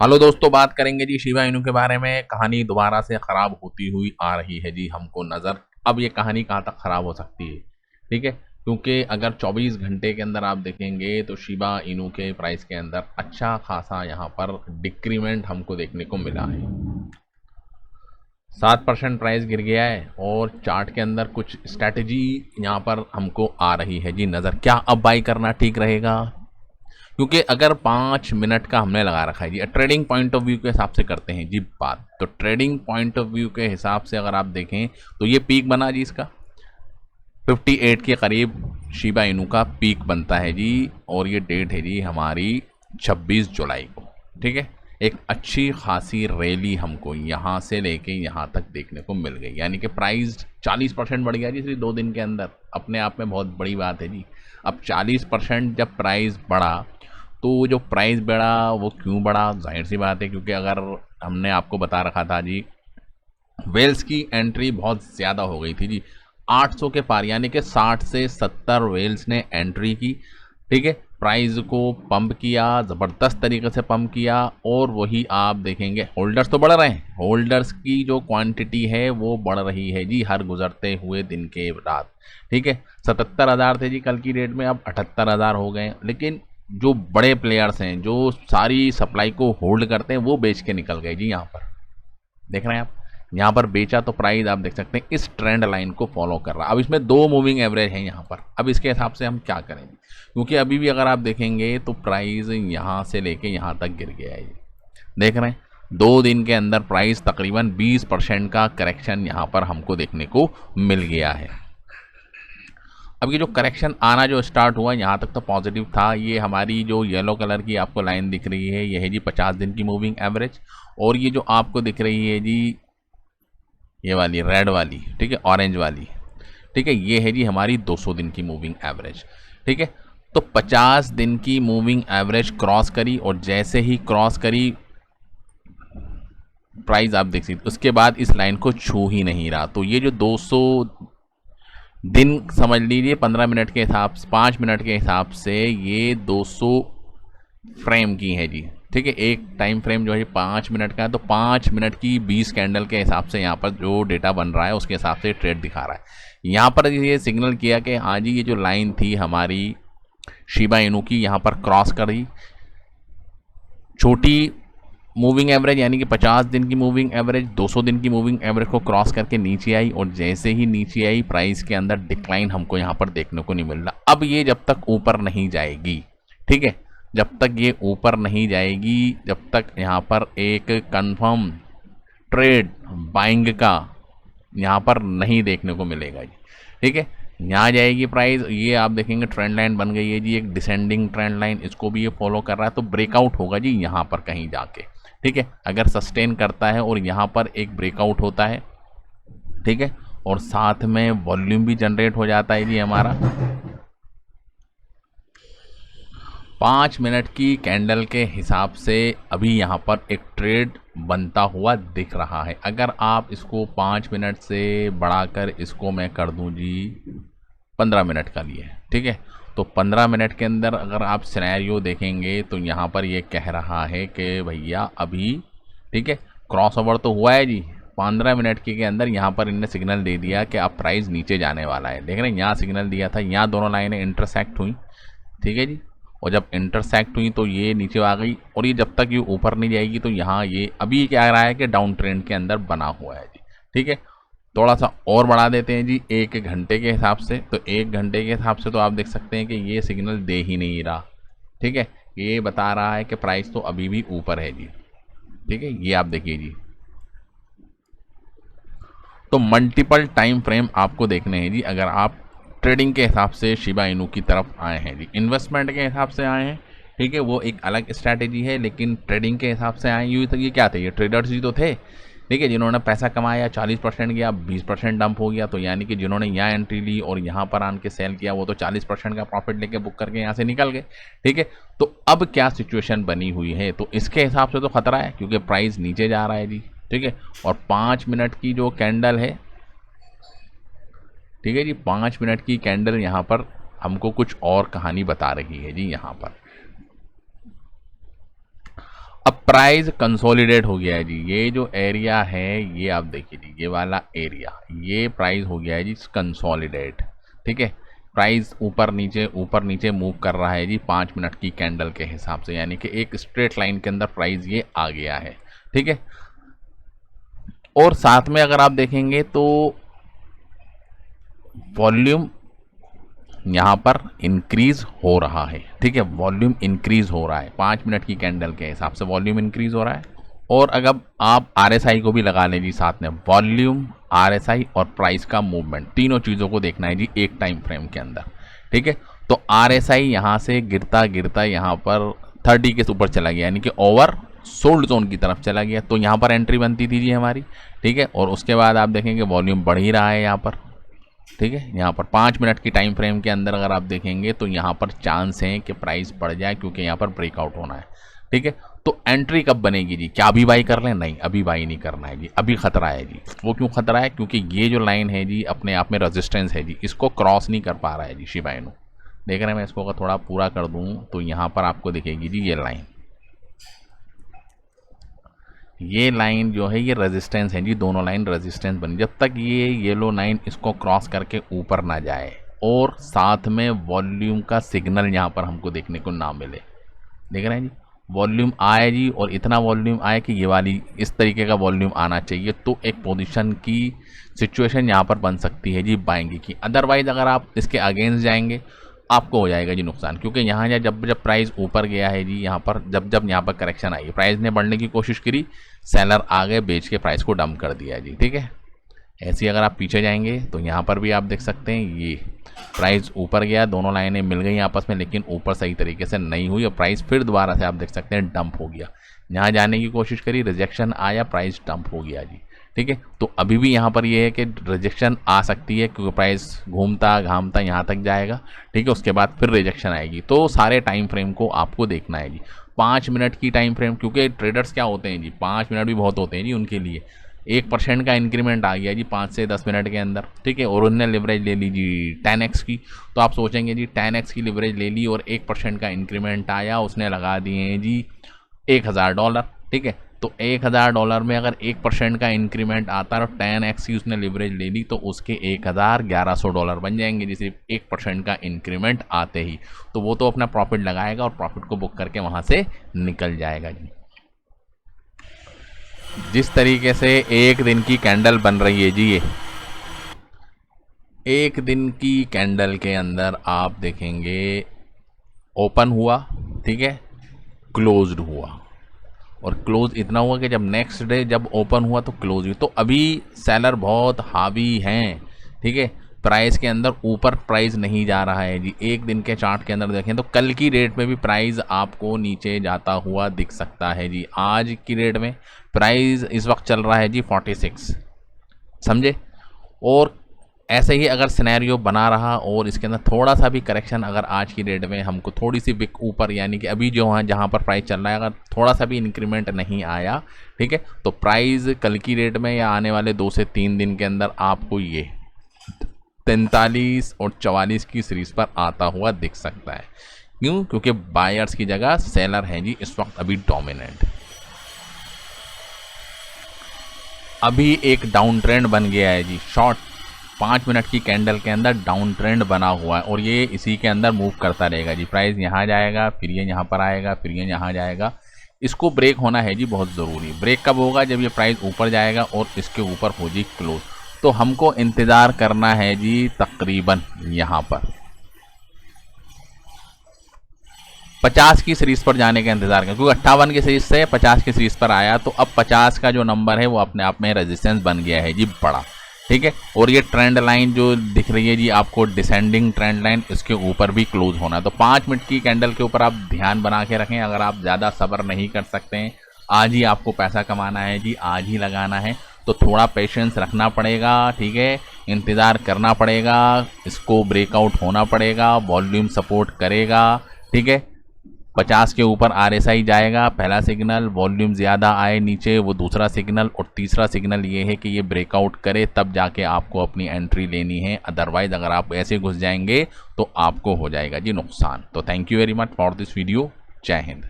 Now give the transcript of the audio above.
Hello दोस्तों, बात करेंगे जी शिबा इनू के बारे में। कहानी दोबारा से खराब होती हुई आ रही है जी हमको नज़र। अब ये कहानी कहाँ तक खराब हो सकती है, ठीक है। क्योंकि अगर 24 घंटे के अंदर आप देखेंगे तो शिबा इनू के प्राइस के अंदर अच्छा खासा यहाँ पर डिक्रीमेंट हमको देखने को मिला है। 7% प्राइस गिर गया है और चार्ट के अंदर कुछ स्ट्रैटेजी यहाँ पर हमको आ रही है जी नज़र। क्या अब बाई करना ठीक रहेगा? क्योंकि अगर 5 मिनट का हमने लगा रखा है जी, ट्रेडिंग पॉइंट ऑफ व्यू के हिसाब से करते हैं जी बात, तो ट्रेडिंग पॉइंट ऑफ व्यू के हिसाब से अगर आप देखें तो ये पीक बना जी इसका 58 के करीब शिबा इनू का पीक बनता है जी। और ये डेट है जी हमारी 26 जुलाई को, ठीक है। एक अच्छी खासी रैली हमको यहाँ से लेके यहाँ तक देखने को मिल गई, यानी कि प्राइस 40% बढ़ गया जी सिर्फ 2 दिन के अंदर। अपने आप में बहुत बड़ी बात है जी। अब 40% जब प्राइस बढ़ा तो जो प्राइस बढ़ा वो क्यों बढ़ा, जाहिर सी बात है क्योंकि अगर हमने आपको बता रखा था जी वेल्स की एंट्री बहुत ज़्यादा हो गई थी जी। 800 के पार, यानी कि 60 से 70 वेल्स ने एंट्री की, ठीक है। प्राइस को पंप किया, ज़बरदस्त तरीके से पंप किया। और वही आप देखेंगे होल्डर्स तो बढ़ रहे हैं, होल्डर्स की जो क्वांटिटी है वो बढ़ रही है जी हर गुजरते हुए दिन के रात, ठीक है। 77,000 थे जी कल की डेट में, अब 78,000 हो गए। लेकिन जो बड़े प्लेयर्स हैं जो सारी सप्लाई को होल्ड करते हैं वो बेच के निकल गए जी। यहाँ पर देख रहे हैं आप, यहाँ पर बेचा तो प्राइस आप देख सकते हैं इस ट्रेंड लाइन को फॉलो कर रहा है। अब इसमें 2 मूविंग एवरेज हैं यहाँ पर। अब इसके हिसाब से हम क्या करेंगे, क्योंकि अभी भी अगर आप देखेंगे तो प्राइस यहाँ से लेके यहाँ तक गिर गया है ये, देख रहे हैं। 2 दिन के अंदर प्राइस तकरीबन 20% का करेक्शन यहाँ पर हमको देखने को मिल गया है। अब ये जो करेक्शन आना जो स्टार्ट हुआ यहाँ तक तो पॉजिटिव था। ये हमारी जो येलो कलर की आपको लाइन दिख रही है ये है जी 50 दिन की मूविंग एवरेज। और ये जो आपको दिख रही है जी ये वाली रेड वाली, ठीक है, ऑरेंज वाली, ठीक है, ये है जी हमारी 200 दिन की मूविंग एवरेज, ठीक है। तो 50 दिन की मूविंग एवरेज क्रॉस करी और जैसे ही क्रॉस करी प्राइस आप देख सकते उसके बाद इस लाइन को छू ही नहीं रहा। तो ये जो 200 दिन समझ लीजिए 15 मिनट के हिसाब से, 5 मिनट के हिसाब से ये 200 फ्रेम की है जी, ठीक है। एक टाइम फ्रेम जो है 5 मिनट का है, तो 5 मिनट की 20 कैंडल के हिसाब से यहाँ पर जो डेटा बन रहा है उसके हिसाब से ट्रेड दिखा रहा है। यहाँ पर ये सिग्नल किया कि हाँ जी ये जो लाइन थी हमारी शिबा इनू की यहाँ पर क्रॉस करी। छोटी मूविंग एवरेज यानी कि 50 दिन की मूविंग एवरेज 200 दिन की मूविंग एवरेज को क्रॉस करके नीचे आई और जैसे ही नीचे आई प्राइस के अंदर डिक्लाइन हमको यहाँ पर देखने को नहीं मिल रहा। अब ये जब तक ऊपर नहीं जाएगी, ठीक है, जब तक ये ऊपर नहीं जाएगी, जब तक यहाँ पर एक कंफर्म ट्रेड बाइंग का यहाँ पर नहीं देखने को मिलेगा जी, ठीक है। यहाँ जाएगी प्राइस, ये आप देखेंगे ट्रेंड लाइन बन गई है जी एक डिसेंडिंग ट्रेंड लाइन, इसको भी ये फॉलो कर रहा है। तो ब्रेकआउट होगा जी यहाँ पर कहीं जाके, ठीक है। अगर सस्टेन करता है और यहाँ पर एक ब्रेकआउट होता है, ठीक है, और साथ में वॉल्यूम भी जनरेट हो जाता है जी हमारा 5 मिनट की कैंडल के हिसाब से अभी यहाँ पर एक ट्रेड बनता हुआ दिख रहा है। अगर आप इसको 5 मिनट से बढ़ाकर इसको मैं कर दूं जी 15 मिनट का लिए, ठीक है, तो 15 मिनट के अंदर अगर आप सिनेरियो देखेंगे तो यहाँ पर ये कह रहा है कि भैया अभी, ठीक है, क्रॉस ओवर तो हुआ है जी 15 मिनट के अंदर। यहाँ पर इनने सिग्नल दे दिया कि अब प्राइस नीचे जाने वाला है, देख रहे हैं, यहाँ सिग्नल दिया था, यहाँ दोनों लाइनें इंटरसेक्ट हुई, ठीक है जी। और जब इंटरसेक्ट हुई तो ये नीचे आ गई और ये जब तक ये ऊपर नहीं जाएगी तो यहाँ ये अभी क्या आ रहा है कि डाउन ट्रेंड के अंदर बना हुआ है जी, ठीक है। थोड़ा सा और बढ़ा देते हैं जी 1 घंटे के हिसाब से। तो 1 घंटे के हिसाब से तो आप देख सकते हैं कि ये सिग्नल दे ही नहीं रहा, ठीक है, ये बता रहा है कि प्राइस तो अभी भी ऊपर है जी, ठीक है, ये आप देखिए जी। तो मल्टीपल टाइम फ्रेम आपको देखने हैं जी अगर आप ट्रेडिंग के हिसाब से शिबा इनू की तरफ आए हैं जी। इन्वेस्टमेंट के हिसाब से आए हैं, ठीक है, वो एक अलग स्ट्रैटेजी है, लेकिन ट्रेडिंग के हिसाब से आए यूँ तक ये क्या थे, ये ट्रेडर्स ही तो थे, ठीक है, जिन्होंने पैसा कमाया 40% गया 20% डंप हो गया। तो यानी कि जिन्होंने यहाँ एंट्री ली और यहाँ पर आन के सेल किया वो तो 40% का प्रॉफिट लेके बुक करके यहाँ से निकल गए, ठीक है। तो अब क्या सिचुएशन बनी हुई है, तो इसके हिसाब से तो खतरा है क्योंकि प्राइस नीचे जा रहा है जी, ठीक है। और 5 मिनट की जो कैंडल है, ठीक है जी, 5 मिनट की कैंडल यहाँ पर हमको कुछ और कहानी बता रही है जी यहाँ पर। अब प्राइस कंसोलिडेट हो गया है जी। ये जो एरिया है ये आप देखिए जी, ये वाला एरिया, ये प्राइस हो गया है जी कंसोलिडेट। ठीक है, प्राइस ऊपर नीचे मूव कर रहा है जी 5 मिनट की कैंडल के हिसाब से, यानी कि एक स्ट्रेट लाइन के अंदर प्राइस ये आ गया है। ठीक है, और साथ में अगर आप देखेंगे तो वॉल्यूम यहाँ पर इंक्रीज हो रहा है। ठीक है, वॉल्यूम इंक्रीज हो रहा है 5 मिनट की कैंडल के हिसाब से वॉल्यूम इंक्रीज हो रहा है। और अगर आप RSI को भी लगा लें जी साथ में, वॉल्यूम, RSI और प्राइस का मूवमेंट, तीनों चीज़ों को देखना है जी एक टाइम फ्रेम के अंदर। ठीक है, तो RSI यहाँ से गिरता गिरता यहाँ पर 30 के ऊपर चला गया, यानी कि ओवर सोल्ड जोन की तरफ चला गया, तो यहाँ पर एंट्री बनती थी जी हमारी। ठीक है, और उसके बाद आप देखेंगे वॉल्यूम बढ़ ही रहा है यहाँ पर। ठीक है, यहाँ पर 5 मिनट की टाइम फ्रेम के अंदर अगर आप देखेंगे तो यहाँ पर चांस है कि प्राइस बढ़ जाए, क्योंकि यहाँ पर ब्रेकआउट होना है। ठीक है, तो एंट्री कब बनेगी जी? क्या अभी बाई कर लें? नहीं, अभी बाई नहीं करना है जी, अभी खतरा है जी। वो क्यों खतरा है? क्योंकि ये जो लाइन है जी अपने आप में रेजिस्टेंस है जी, इसको क्रॉस नहीं कर पा रहा है जी शिबा इनू। देख रहे हैं, मैं इसको अगर थोड़ा पूरा कर दूँ तो यहाँ पर आपको दिखेगी जी ये लाइन, ये लाइन जो है ये रेजिस्टेंस है जी, दोनों लाइन रेजिस्टेंस बनी। जब तक ये येलो लाइन इसको क्रॉस करके ऊपर ना जाए और साथ में वॉल्यूम का सिग्नल यहाँ पर हमको देखने को ना मिले, देख रहे हैं जी, वॉल्यूम आए जी, और इतना वॉल्यूम आए कि ये वाली इस तरीके का वॉल्यूम आना चाहिए, तो एक पोजीशन की सिचुएशन यहाँ पर बन सकती है जी बाइंग की। अदरवाइज अगर आप इसके अगेंस्ट जाएंगे आपको हो जाएगा जी नुकसान, क्योंकि यहाँ जब प्राइस ऊपर गया है जी, यहाँ पर जब यहाँ पर करेक्शन आई, प्राइस ने बढ़ने की कोशिश करी, सेलर आ गए, बेच के प्राइस को डंप कर दिया जी। ठीक है, ऐसे अगर आप पीछे जाएंगे तो यहाँ पर भी आप देख सकते हैं ये प्राइस ऊपर गया, दोनों लाइनें मिल गई आपस में, लेकिन ऊपर सही तरीके से नहीं हुई और प्राइस फिर दोबारा से आप देख सकते हैं डंप हो गया। यहाँ जाने की कोशिश करी, रिजेक्शन आया, प्राइस डंप हो गया जी। ठीक है, तो अभी भी यहाँ पर ये है कि रिजेक्शन आ सकती है, क्योंकि प्राइस घूमता घामता यहाँ तक जाएगा। ठीक है, उसके बाद फिर रिजेक्शन आएगी। तो सारे टाइम फ्रेम को आपको देखना है जी, 5 मिनट की टाइम फ्रेम, क्योंकि ट्रेडर्स क्या होते हैं जी, 5 मिनट भी बहुत होते हैं जी उनके लिए। 1% का इंक्रीमेंट आ गया जी 5 से 10 मिनट के अंदर। ठीक है, और उन्होंने लिवरेज ले ली जी 10x की, तो आप सोचेंगे जी 10x की लिवरेज ले ली और 1% का इंक्रीमेंट आया, उसने लगा दिए हैं जी $1000। ठीक है, तो $1000 में अगर 1% का इंक्रीमेंट आता है और 10x की उसने लिवरेज ले ली, तो उसके $1100 बन जाएंगे जी सिर्फ 1% का इंक्रीमेंट आते ही। तो वो तो अपना प्रॉफिट लगाएगा और प्रॉफिट को बुक करके वहाँ से निकल जाएगा जी। जिस तरीके से एक दिन की कैंडल बन रही है जी, ये एक दिन की कैंडल के अंदर आप देखेंगे ओपन हुआ, ठीक है, क्लोज्ड हुआ, और क्लोज इतना हुआ कि जब नेक्स्ट डे जब ओपन हुआ तो क्लोज हुई। तो अभी सेलर बहुत हावी हैं। ठीक है, प्राइस के अंदर ऊपर प्राइस नहीं जा रहा है जी। एक दिन के चार्ट के अंदर देखें तो कल की रेट में भी प्राइस आपको नीचे जाता हुआ दिख सकता है जी। आज की रेट में प्राइस इस वक्त चल रहा है जी 46, समझे। और ऐसे ही अगर सिनेरियो बना रहा और इसके अंदर थोड़ा सा भी करेक्शन अगर आज की डेट में हमको थोड़ी सी बिक ऊपर, यानी कि अभी जो है जहाँ पर प्राइस चल रहा है, अगर थोड़ा सा भी इंक्रीमेंट नहीं आया, ठीक है, तो प्राइस कल की रेट में या आने वाले 2 से 3 दिन के अंदर आपको ये 43 और 44 की सीरीज पर आता हुआ दिख सकता है। क्यों? क्योंकि बायर्स की जगह सेलर हैं जी इस वक्त अभी डोमिनेंट। अभी एक डाउन ट्रेंड बन गया है जी, शॉर्ट 5 मिनट की कैंडल के अंदर डाउन ट्रेंड बना हुआ है और ये इसी के अंदर मूव करता रहेगा जी। प्राइस यहाँ जाएगा, फिर ये यहाँ पर आएगा, फिर ये यहाँ जाएगा। इसको ब्रेक होना है जी बहुत ज़रूरी। ब्रेक कब होगा? जब ये प्राइस ऊपर जाएगा और इसके ऊपर हो जी क्लोज। तो हमको इंतज़ार करना है जी तकरीबन यहाँ पर 50 की सीरीज पर जाने का इंतजार करें, क्योंकि 58 की सीरीज से 50 की सीरीज पर आया, तो अब 50 का जो नंबर है वो अपने आप में रेजिस्टेंस बन गया है जी बड़ा। ठीक है, और ये ट्रेंड लाइन जो दिख रही है जी आपको, डिसेंडिंग ट्रेंड लाइन, इसके ऊपर भी क्लोज होना है। तो 5 मिनट की कैंडल के ऊपर आप ध्यान बना के रखें। अगर आप ज़्यादा सब्र नहीं कर सकते हैं, आज ही आपको पैसा कमाना है जी, आज ही लगाना है, तो थोड़ा पेशेंस रखना पड़ेगा। ठीक है, इंतज़ार करना पड़ेगा, इसको ब्रेकआउट होना पड़ेगा, वॉल्यूम सपोर्ट करेगा। ठीक है, 50 के ऊपर RSI जाएगा, पहला सिग्नल, वॉल्यूम ज़्यादा आए नीचे वो दूसरा सिग्नल, और तीसरा सिग्नल ये है कि ये ब्रेकआउट करे, तब जाके आपको अपनी एंट्री लेनी है। अदरवाइज़ अगर आप ऐसे घुस जाएंगे तो आपको हो जाएगा जी नुकसान। तो thank you very much for this video. जय हिंद।